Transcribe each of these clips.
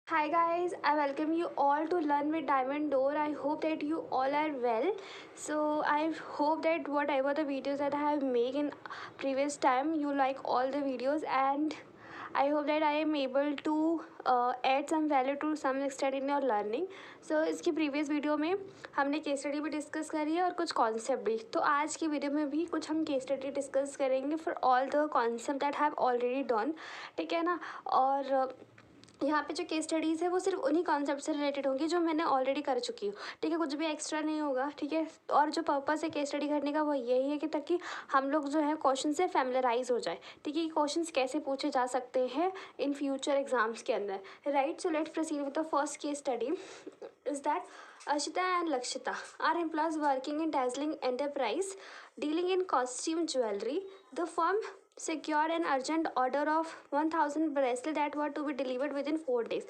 Hi guys, I welcome you all to Learn with Diamond Door. I hope that you all are well. So I hope that whatever the videos that I have made in previous time, you like all the videos, and I hope that I am able to add some value to some extent in your learning. So इसकी previous video में हमने case study भी discuss करी है और कुछ concept भी. तो आज की video में भी कुछ हम case study discuss करेंगे for all the concept that have already done. ठीक है ना. और यहाँ पे जो केस स्टडीज़ है वो सिर्फ उन्हीं कॉन्सेप्ट से रिलेटेड होंगी जो मैंने ऑलरेडी कर चुकी हूँ. ठीक है, कुछ भी एक्स्ट्रा नहीं होगा. ठीक है, और जो पर्पस है केस स्टडी करने का वो यही है कि ताकि हम लोग जो है क्वेश्चन से फैमिलराइज हो जाए. ठीक है, कि क्वेश्चंस कैसे पूछे जा सकते हैं इन फ्यूचर एग्जाम्स के अंदर. Right, so let's proceed with the first case study. Is that Ashita and Lakshita are employees working in dazzling enterprise dealing in costume jewelry. The firm secured an urgent order of 1,000 bracelets that were to be delivered within 4 days.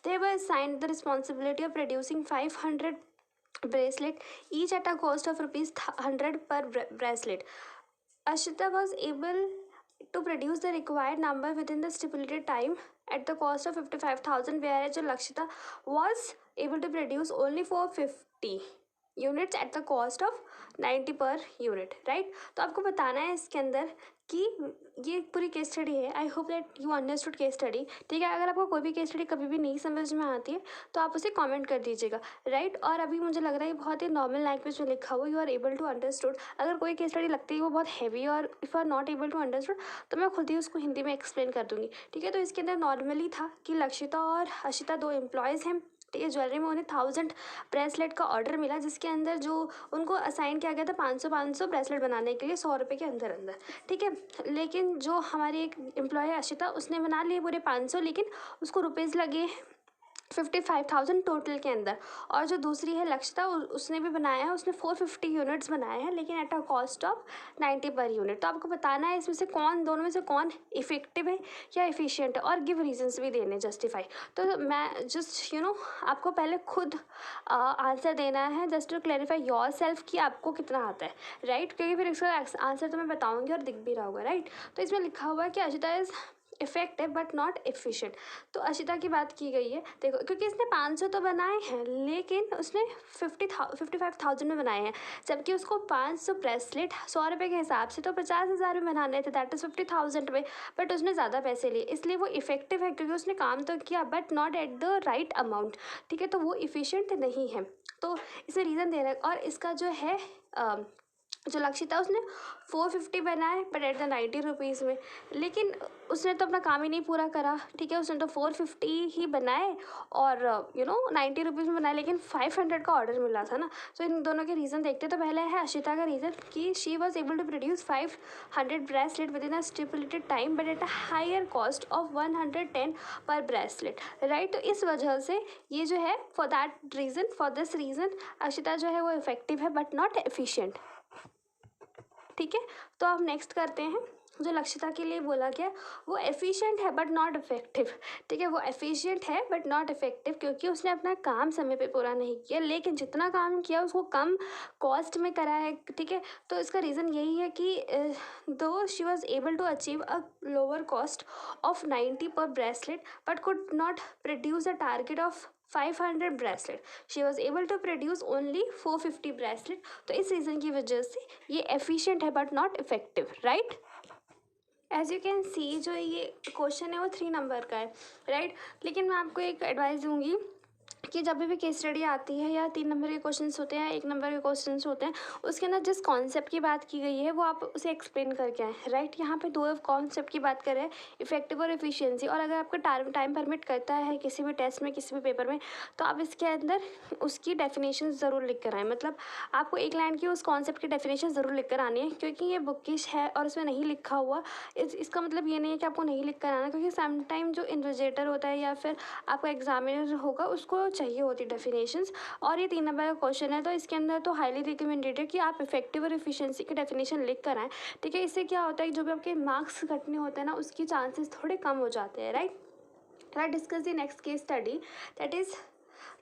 They were assigned the responsibility of producing 500 bracelets, each at a cost of rupees 100 per bracelet. Ashita was able to produce the required number within the stipulated time at the cost of 55,000, whereas Lakshita was able to produce only 450 units at the cost of 90 per unit. Right, तो आपको बताना है इसके अंदर कि ये पूरी case study है. I hope that you understood case study. ठीक है, अगर आपको कोई भी केस स्टडी कभी भी नहीं समझ में आती है तो आप उसे कमेंट कर दीजिएगा. राइट, और अभी मुझे लग रहा है बहुत ही नॉर्मल लैंग्वेज में लिखा हुआ, you are able to understood. अगर कोई केस स्टडी लगती है वो बहुत हैवी और if are not able to understood तो मैं खुद ही उसको हिंदी में एक्सप्लेन कर दूँगी. ठीक है, तो इसके अंदर नॉर्मली था कि लक्षिता और अशिता दो एम्प्लॉयज़ हैं. ठीक है, ज्वेलरी में उन्हें 1,000 ब्रेसलेट का ऑर्डर मिला जिसके अंदर जो उनको असाइन किया गया था 500 ब्रेसलेट बनाने के लिए 100 रुपये के अंदर अंदर. ठीक है, लेकिन जो हमारी एक एम्प्लॉय है अशिता, उसने बना लिए पूरे 500, लेकिन उसको रुपीज़ लगे 55,000 टोटल के अंदर. और जो दूसरी है लक्षिता, उसने भी बनाया है, उसने 450 यूनिट्स बनाए हैं लेकिन at a cost of 90 per unit. तो आपको बताना है इसमें से कौन, दोनों में से कौन इफेक्टिव है या इफिशियंट है, और गिव रीजंस भी देने जस्टिफाई. तो मैं जस्ट आपको पहले खुद आंसर देना है just to clarify yourself कि आपको कितना आता है. राइट, क्योंकि फिर इसका आंसर तो मैं बताऊँगी और दिख भी रहा होगा. राइट, तो इसमें लिखा हुआ है कि Ashita is effective but not efficient. तो अशिता की बात की गई है. देखो, क्योंकि इसने 500 तो बनाए हैं लेकिन उसने 55,000 में बनाए हैं, जबकि उसको 500 ब्रेसलेट 100 रुपये के हिसाब से तो 50,000 में बनाने थे, दैट इज़ 50,000 में. बट उसने ज़्यादा पैसे लिए, इसलिए वो इफेक्टिव है क्योंकि उसने काम तो किया but not at the right amount. ठीक है, तो वो इफिशियंट नहीं है. तो इसमें रीज़न दे रहा है. और इसका जो है जो लक्षिता, उसने 450 बनाए बट एट द 90 रुपीज़ में, लेकिन उसने तो अपना काम ही नहीं पूरा करा. ठीक है, उसने तो 450 ही बनाए और 90 रुपीज़ में बनाए, लेकिन 500 का ऑर्डर मिला था ना. तो इन दोनों के रीज़न देखते. तो पहले है अशिता का रीज़न कि she was able to produce 500 bracelet within a stipulated time but at a higher cost of 110 per bracelet. Right, तो इस वजह से ये जो है फॉर दिस रीज़न अशिता जो है वो इफेक्टिव है बट नॉट एफिशिएंट. ठीक है, तो अब नेक्स्ट करते हैं. जो लक्षिता के लिए बोला गया वो एफिशिएंट है बट नॉट इफेक्टिव. ठीक है, वो एफिशिएंट है बट नॉट इफेक्टिव क्योंकि उसने अपना काम समय पे पूरा नहीं किया, लेकिन जितना काम किया उसको कम कॉस्ट में करा है. ठीक है, तो इसका रीज़न यही है कि though she was able to achieve a lower cost of 90 per bracelet but could not produce a target of 500 bracelet. She was able to produce only 450 bracelet. तो इस रीज़न की वजह से ये एफिशिएंट है but not effective. Right, as you can see जो ये question है वो 3 नंबर का है. राइट, लेकिन मैं आपको एक एडवाइस दूंगी कि जब भी केस स्टडी आती है या 3 नंबर के क्वेश्चंस होते हैं, 1 नंबर के क्वेश्चंस होते हैं, उसके अंदर जिस कॉन्सेप्ट की बात की गई है वो आप उसे एक्सप्लेन करके आएँ. राइट, यहाँ पे 2 कॉन्सेप्ट की बात कर रहे हैं, इफेक्टिव और एफिशिएंसी. और अगर आपका टाइम परमिट करता है किसी भी टेस्ट में, किसी भी पेपर में, तो आप इसके अंदर उसकी डेफिनेशन ज़रूर लिख कर आएँ. मतलब आपको एक लाइन की उस कॉन्सेप्ट की डेफिनेशन ज़रूर लिख कर आनी है, क्योंकि ये बुकिश है और उसमें नहीं लिखा हुआ. इसका मतलब ये नहीं है कि आपको नहीं लिख कर आना, क्योंकि समटाइम जो इन्विजिलेटर होता है या फिर आपका एग्जामिनर होगा उसको चाहिए होती डेफिनेशंस. और ये 3 नंबर का क्वेश्चन है तो इसके अंदर तो हाईली रिकमेंडेड है कि आप इफेक्टिव और एफिशिएंसी की डेफिनेशन लिख कर आएँ. ठीक है, इससे क्या होता है कि जो भी आपके मार्क्स घटने होते हैं ना, उसकी चांसेस थोड़े कम हो जाते हैं. Right, let's discuss the next case study. That is,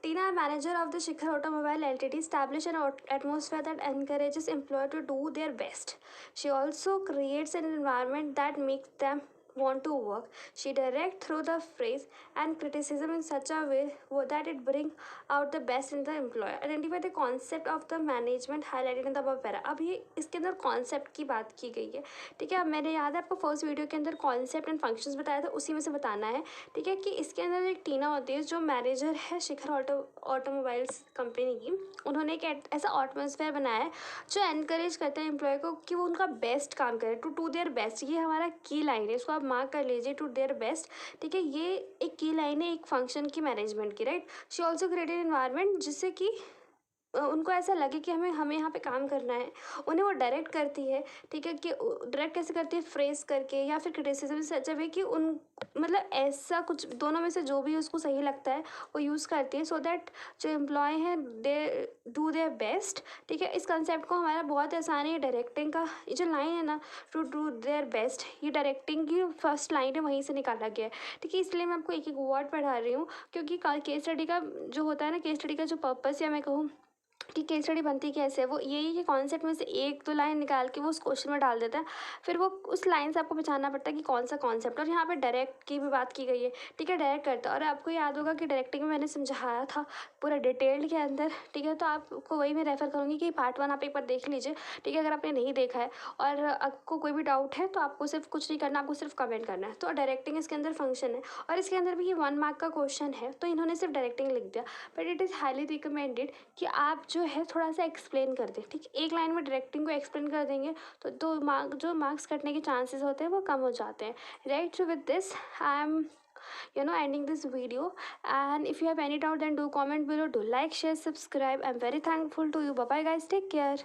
Tina, manager of the Shikhar Automobile Ltd, established an atmosphere that encourages employees to do their best. She also creates an environment that makes them want to work. She direct through the phrase and criticism in such a way that it bring out the best in the employer. Identify the concept of the management highlighted in the above para. अब ये इसके अंदर concept की बात की गई है, ठीक है। अब मेरे याद है आपको फर्स्ट वीडियो के अंदर कॉन्सेप्ट एंड फंक्शंस बताया था, उसी में से बताना है, ठीक है। कि इसके अंदर एक टीना होती है जो मैनेजर है शिखर ऑटोमोबाइल्स कंपनी की। उन्होंने एक ऐसा एटमॉस्फेयर बनाया है जो एनकरेज करता है एम्प्लॉय को कि वो उनका बेस्ट काम करे, टू डू देयर बेस्ट। ये हमारा की लाइन है, इसको आप मार्क कर लीजिए, टू देयर बेस्ट, ठीक है। ये एक की लाइन है एक फंक्शन की मैनेजमेंट की, right. She also created environment जिससे कि उनको ऐसा लगे कि हमें हमें यहाँ पे काम करना है। उन्हें वो डायरेक्ट करती है, ठीक है। कि डायरेक्ट कैसे करती है, फ्रेज करके या फिर क्रिटिसिज्म सच वे कि उन मतलब ऐसा कुछ दोनों में से जो भी उसको सही लगता है वो यूज़ करती है, सो दैट जो एम्प्लॉय हैं दे डू देयर बेस्ट, ठीक है। इस कंसेप्ट को हमारा बहुत आसान है डायरेक्टिंग का। ये जो लाइन है ना, टू डू देयर बेस्ट, ये डायरेक्टिंग की फर्स्ट लाइन है, वहीं से निकाला गया है, ठीक है। इसलिए मैं आपको एक एक वर्ड पढ़ा रही हूँ, क्योंकि केस स्टडी का जो होता है ना, केस स्टडी का जो पर्पस या मैं कहूँ कि केस स्टडी बनती कैसे है, वो यही कि कॉन्सेप्ट में से एक दो लाइन निकाल के वो उस क्वेश्चन में डाल देता है, फिर वो उस लाइन से आपको पहचानना पड़ता है कि कौन सा कॉन्सेप्ट। और यहाँ पे डायरेक्ट की भी बात की गई है, ठीक है, डायरेक्ट करता है। और आपको याद होगा कि डायरेक्टिंग में मैंने समझाया था पूरा डिटेल्ड के अंदर, ठीक है। तो आपको वही मैं रेफर करूँगी कि पार्ट 1 आप एक बार देख लीजिए, ठीक है, अगर आपने नहीं देखा है। और आपको कोई भी डाउट है तो आपको सिर्फ कुछ नहीं करना, आपको सिर्फ कमेंट करना है। तो डायरेक्टिंग इसके अंदर फंक्शन है, और इसके अंदर भी ये 1 मार्क का क्वेश्चन है, तो इन्होंने सिर्फ डायरेक्टिंग लिख दिया। But it is highly recommended कि आप जो है थोड़ा सा एक्सप्लेन कर दें, ठीक है। एक लाइन में डायरेक्टिंग को एक्सप्लेन कर देंगे तो जो मार्क्स कटने के चांसेस होते हैं वो कम हो जाते हैं, right. So with this I am ending this video, and if you have any doubt then do comment below, do like, share, subscribe. I'm very thankful to you. Bye bye guys, take care.